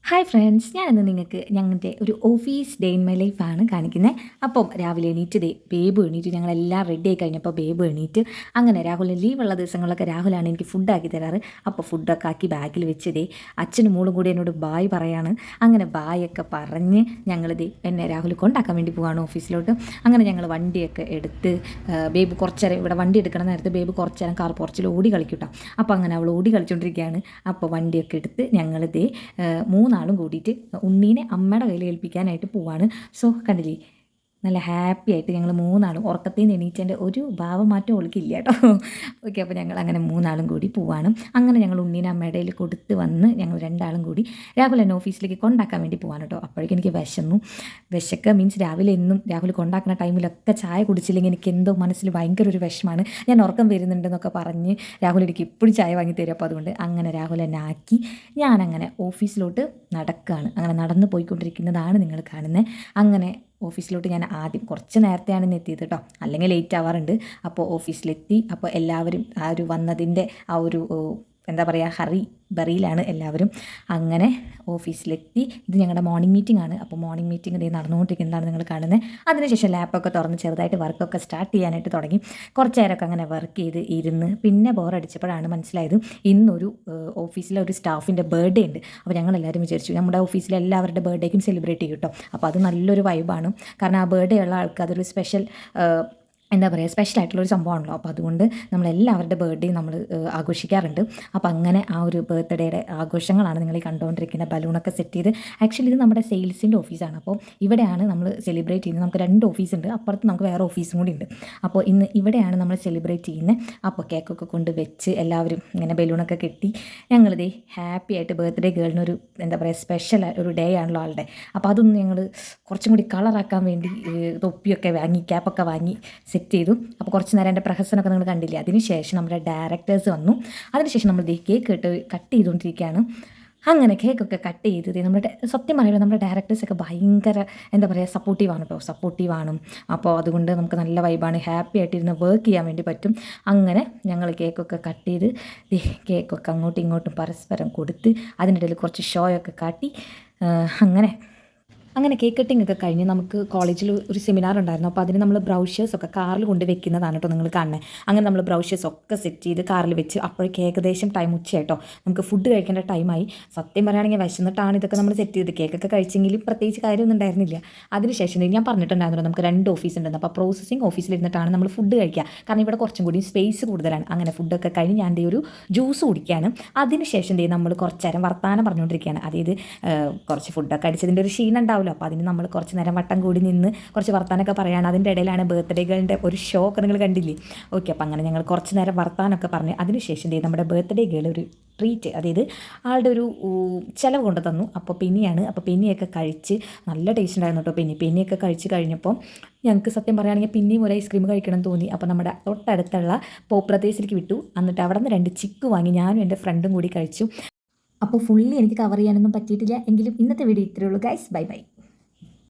Hi friends, ഞാനിന്ന് നിങ്ങൾക്ക് ഞങ്ങളുടെ ഒരു ഓഫീസ് ഡേ ഇൻ മൈ ലൈഫാണ് കാണിക്കുന്നത്. അപ്പം രാവിലെ എണീറ്റ് ബേബ് എണീറ്റ് ഞങ്ങളെല്ലാം റെഡി ആയി കഴിഞ്ഞപ്പോൾ ബേബ് എണീറ്റ് അങ്ങനെ രാഹുലിന് ലീവുള്ള ദിവസങ്ങളിലൊക്കെ രാഹുലാണ് എനിക്ക് ഫുഡാക്കി തരാറ്. അപ്പോൾ ഫുഡൊക്കെ ആക്കി ബാഗിൽ വെച്ച് അച്ഛനും മോളും കൂടി എന്നോട് ബായ് പറയാണ്. അങ്ങനെ ബായൊക്കെ പറഞ്ഞ് എന്നെ രാഹുൽ കൊണ്ടാക്കാൻ വേണ്ടി പോവാണ് ഓഫീസിലോട്ട്. അങ്ങനെ ഞങ്ങൾ വണ്ടിയൊക്കെ എടുത്ത് ബേബ് കുറച്ച് നേരം ഇവിടെ വണ്ടി എടുക്കണ നേരത്തെ ബേബ് കുറച്ച് നേരം കാർ പോർച്ചിൽ ഓടി കളിക്കൂട്ടോ. അപ്പോൾ അങ്ങനെ അവൾ ഓടി കളിച്ചുകൊണ്ടിരിക്കുകയാണ്. അപ്പോൾ വണ്ടിയൊക്കെ എടുത്ത് മൂന്നാളും കൂടിയിട്ട് ഉണ്ണീനെ അമ്മയുടെ കയ്യിൽ ഏൽപ്പിക്കാനായിട്ട് പോവാണ്. സോ കണ്ടില്ലേ, നല്ല ഹാപ്പി ആയിട്ട് ഞങ്ങൾ മൂന്നാളും ഉറക്കത്തിൽ നിന്ന് എണീച്ചതിൻ്റെ ഒരു ഭാവമാറ്റം ഓൾക്കില്ല കേട്ടോ. ഓക്കെ, അപ്പോൾ ഞങ്ങൾ അങ്ങനെ മൂന്നാളും കൂടി പോവാണ്. അങ്ങനെ ഞങ്ങൾ ഉണ്ണീനെ അമ്മയുടെ കയ്യിൽ കൊടുത്ത് വന്ന് ഞങ്ങൾ രണ്ടാളും കൂടി രാഹുൽ എന്നെ ഓഫീസിലേക്ക് കൊണ്ടാക്കാൻ വേണ്ടി പോകാൻ കേട്ടോ. അപ്പോഴേക്കും എനിക്ക് വിശക്ക മീൻസ് രാവിലെ എന്നും രാഹുൽ കൊണ്ടാക്കുന്ന ടൈമിലൊക്കെ ചായ കുടിച്ചില്ലെങ്കിൽ എനിക്ക് എന്തോ മനസ്സിൽ ഭയങ്കര ഒരു വിഷമാണ്. ഞാൻ ഉറക്കം വരുന്നുണ്ടെന്നൊക്കെ പറഞ്ഞ് രാഹുൽ എനിക്ക് ഇപ്പോഴും ചായ വാങ്ങി തരും. അപ്പോൾ അതുകൊണ്ട് അങ്ങനെ രാഹുൽ എന്നെ ആക്കി ഞാനങ്ങനെ ഓഫീസിലോട്ട് നടക്കുകയാണ്. അങ്ങനെ നടന്നു പോയിക്കൊണ്ടിരിക്കുന്നതാണ് നിങ്ങൾ കാണുന്നത്. അങ്ങനെ ഓഫീസിലോട്ട് ഞാൻ ആദ്യം കുറച്ച് നേരത്തെയാണ് ഇന്ന് എത്തിയത് കേട്ടോ, അല്ലെങ്കിൽ ലേറ്റ് ആവാറുണ്ട്. അപ്പോൾ ഓഫീസിലെത്തി. അപ്പോൾ എല്ലാവരും ആ ഒരു വന്നതിൻ്റെ ആ ഒരു എന്താ പറയുക ഹറി ബറിയിലാണ് എല്ലാവരും. അങ്ങനെ ഓഫീസിലെത്തി. ഇത് ഞങ്ങളുടെ മോർണിംഗ് മീറ്റിംഗ് ആണ്. അപ്പോൾ മോർണിംഗ് മീറ്റിംഗ് ഇത് നടന്നുകൊണ്ടിരിക്കുന്നതാണ് നിങ്ങൾ കാണുന്നത്. അതിനുശേഷം ലാപ്പൊക്കെ തുറന്ന് ചെറുതായിട്ട് വർക്കൊക്കെ സ്റ്റാർട്ട് ചെയ്യാനായിട്ട് തുടങ്ങി. കുറച്ച് നേരമൊക്കെ അങ്ങനെ വർക്ക് ചെയ്ത് ഇരുന്ന് പിന്നെ ബോറടിച്ചപ്പോഴാണ് മനസ്സിലായത് ഇന്നൊരു ഓഫീസിലെ ഒരു സ്റ്റാഫിൻ്റെ ബർത്ത്ഡേ ഉണ്ട്. അപ്പോൾ ഞങ്ങളെല്ലാവരും വിചാരിച്ചു നമ്മുടെ ഓഫീസിലെ എല്ലാവരുടെ ബർത്ത്ഡേക്കും സെലിബ്രേറ്റ് ചെയ്യും കേട്ടോ. അപ്പോൾ അത് നല്ലൊരു വൈബാണ്. കാരണം ആ ബർത്ത്ഡേ ഉള്ള ആൾക്ക് അതൊരു സ്പെഷ്യൽ എന്താ പറയുക സ്പെഷ്യലായിട്ടുള്ളൊരു സംഭവമാണല്ലോ. അപ്പോൾ അതുകൊണ്ട് നമ്മളെല്ലാവരുടെ ബർത്ത്ഡേ നമ്മൾ ആഘോഷിക്കാറുണ്ട്. അപ്പോൾ അങ്ങനെ ആ ഒരു ബർത്ത്ഡേയുടെ ആഘോഷങ്ങളാണ് നിങ്ങൾ ഈ കണ്ടുകൊണ്ടിരിക്കുന്ന. ബലൂണൊക്കെ സെറ്റ് ചെയ്ത് ആക്ച്വലി ഇത് നമ്മുടെ സെയിൽസിൻ്റെ ഓഫീസാണ്. അപ്പോൾ ഇവിടെയാണ് നമ്മൾ സെലിബ്രേറ്റ് ചെയ്യുന്നത്. നമുക്ക് 2 ഓഫീസുണ്ട്, അപ്പുറത്ത് നമുക്ക് വേറെ ഓഫീസും കൂടി ഉണ്ട്. അപ്പോൾ ഇന്ന് ഇവിടെയാണ് നമ്മൾ സെലിബ്രേറ്റ് ചെയ്യുന്നത്. അപ്പോൾ കേക്കൊക്കെ കൊണ്ട് വെച്ച് എല്ലാവരും ഇങ്ങനെ ബലൂണൊക്കെ കെട്ടി ഞങ്ങളിതേ ഹാപ്പി ആയിട്ട് ബർത്ത്ഡേ ഗേളിനൊരു എന്താ പറയുക സ്പെഷ്യൽ ഒരു ഡേ ആണല്ലോ ആളുടെ. അപ്പോൾ അതൊന്ന് ഞങ്ങൾ കുറച്ചും കൂടി കളറാക്കാൻ വേണ്ടി തൊപ്പിയൊക്കെ വാങ്ങി ക്യാപ്പൊക്കെ വാങ്ങി സെറ്റ് ചെയ്തു. അപ്പോൾ കുറച്ച് നേരം എൻ്റെ പ്രഹസനമൊക്കെ നിങ്ങൾ കണ്ടില്ലേ. അതിനുശേഷം നമ്മുടെ ഡയറക്ടേഴ്സ് വന്നു. അതിനുശേഷം നമ്മൾ കേക്ക് കട്ട് ചെയ്തുകൊണ്ടിരിക്കുകയാണ്. അങ്ങനെ കേക്കൊക്കെ കട്ട് ചെയ്ത് നമ്മുടെ സത്യം പറയുമ്പോൾ നമ്മുടെ ഡയറക്ടേഴ്സൊക്കെ ഭയങ്കര എന്താ പറയുക സപ്പോർട്ടീവാണ് കേട്ടോ, സപ്പോർട്ടീവാണ്. അപ്പോൾ അതുകൊണ്ട് നമുക്ക് നല്ല വൈബാണ്, ഹാപ്പി ആയിട്ടിരുന്ന് വർക്ക് ചെയ്യാൻ വേണ്ടി പറ്റും. അങ്ങനെ ഞങ്ങൾ കേക്കൊക്കെ കട്ട് ചെയ്ത് കേക്കൊക്കെ അങ്ങോട്ടും ഇങ്ങോട്ടും പരസ്പരം കൊടുത്ത് അതിൻ്റെ ഇടയിൽ കുറച്ച് ഷോയൊക്കെ കാട്ടി അങ്ങനെ കേക്ക് കട്ടിംഗ് ഒക്കെ കഴിഞ്ഞ് നമുക്ക് കോളേജിൽ ഒരു സെമിനാർ ഉണ്ടായിരുന്നു. അപ്പോൾ അതിന് നമ്മൾ ബ്രൗഷേഴ്സൊക്കെ കാറിൽ കൊണ്ട് വെക്കുന്നതാണ് കേട്ടോ നിങ്ങൾ കാണുന്നത്. അങ്ങനെ നമ്മൾ ബ്രൗഷേഴ്സൊക്കെ സെറ്റ് ചെയ്ത് കാറിൽ വെച്ച് അപ്പോഴേക്ക് ഏകദേശം ടൈം ഉച്ചയായിട്ടോ, നമുക്ക് ഫുഡ് കഴിക്കേണ്ട ടൈമായി. സത്യം പറയുകയാണെങ്കിൽ വിശന്നിട്ടാണ് ഇതൊക്കെ നമ്മൾ സെറ്റ് ചെയ്ത്. കേക്കൊക്കെ കഴിച്ചെങ്കിലും പ്രത്യേകിച്ച് കാര്യമൊന്നും ഉണ്ടായിരുന്നില്ല. അതിനുശേഷം ഞാൻ പറഞ്ഞിട്ടുണ്ടായിരുന്നല്ലോ നമുക്ക് 2 ഓഫീസ് ഉണ്ടെന്ന്. അപ്പോൾ പ്രോസസ്സിങ് ഓഫീസിലിരുന്നിട്ടാണ് നമ്മൾ ഫുഡ് കഴിക്കുക. കാരണം ഇവിടെ കുറച്ചും കൂടി സ്പേസ് കൂടുതലാണ്. അങ്ങനെ ഫുഡൊക്കെ കഴിഞ്ഞ് ഞാൻ ഒരു ജ്യൂസ് കുടിക്കുകയാണ്. അതിനുശേഷം നമ്മൾ കുറച്ച് നേരം വർത്താനം പറഞ്ഞുകൊണ്ടിരിക്കുകയാണ്. അതായത് കുറച്ച് ഫുഡൊക്കെ അടിച്ചതിൻ്റെ ഒരു ക്ഷീണം ഉണ്ടാവില്ല. അപ്പോൾ അതിന് നമ്മൾ കുറച്ച് നേരം വട്ടം കൂടി നിന്ന് കുറച്ച് വർത്താനൊക്കെ പറയുകയാണ്. അതിൻ്റെ ഇടയിലാണ് ബർത്ത്ഡേകളുടെ ഒരു ഷോ ഒക്കെ നിങ്ങൾ കണ്ടില്ലേ. ഓക്കെ, അപ്പോൾ അങ്ങനെ ഞങ്ങൾ കുറച്ച് നേരം വർത്താനൊക്കെ പറഞ്ഞ് അതിനുശേഷം നമ്മുടെ ബർത്ത്ഡേ ഗേൾ ഒരു ട്രീറ്റ്, അതായത് ആളുടെ ഒരു ചിലവ് കൊണ്ട് തന്നു. അപ്പോൾ പെന്നിയാണ്. അപ്പോൾ പെന്നിയൊക്കെ കഴിച്ച് നല്ല ടേസ്റ്റ് ഉണ്ടായിരുന്നു കേട്ടോ. പെന്നിയൊക്കെ കഴിച്ച് കഴിഞ്ഞപ്പോൾ ഞങ്ങൾക്ക് സത്യം പറയുകയാണെങ്കിൽ പിന്നെയും ഒരു ഐസ്ക്രീം കഴിക്കണം തോന്നി. അപ്പോൾ നമ്മുടെ തൊട്ടടുത്തുള്ള പോപ്രദേശിലേക്ക് വിട്ടു. എന്നിട്ട് അവിടെ നിന്ന് 2 ചിക്ക് വാങ്ങി ഞാനും എൻ്റെ ഫ്രണ്ടും കൂടി കഴിച്ചു. അപ്പോൾ ഫുള്ളി എനിക്ക് കവർ ചെയ്യാനൊന്നും പറ്റിയിട്ടില്ല. എങ്കിലും ഇന്നത്തെ വീഡിയോ ഇത്രയേ ഉള്ളൂ ഗൈസ്. Bye bye.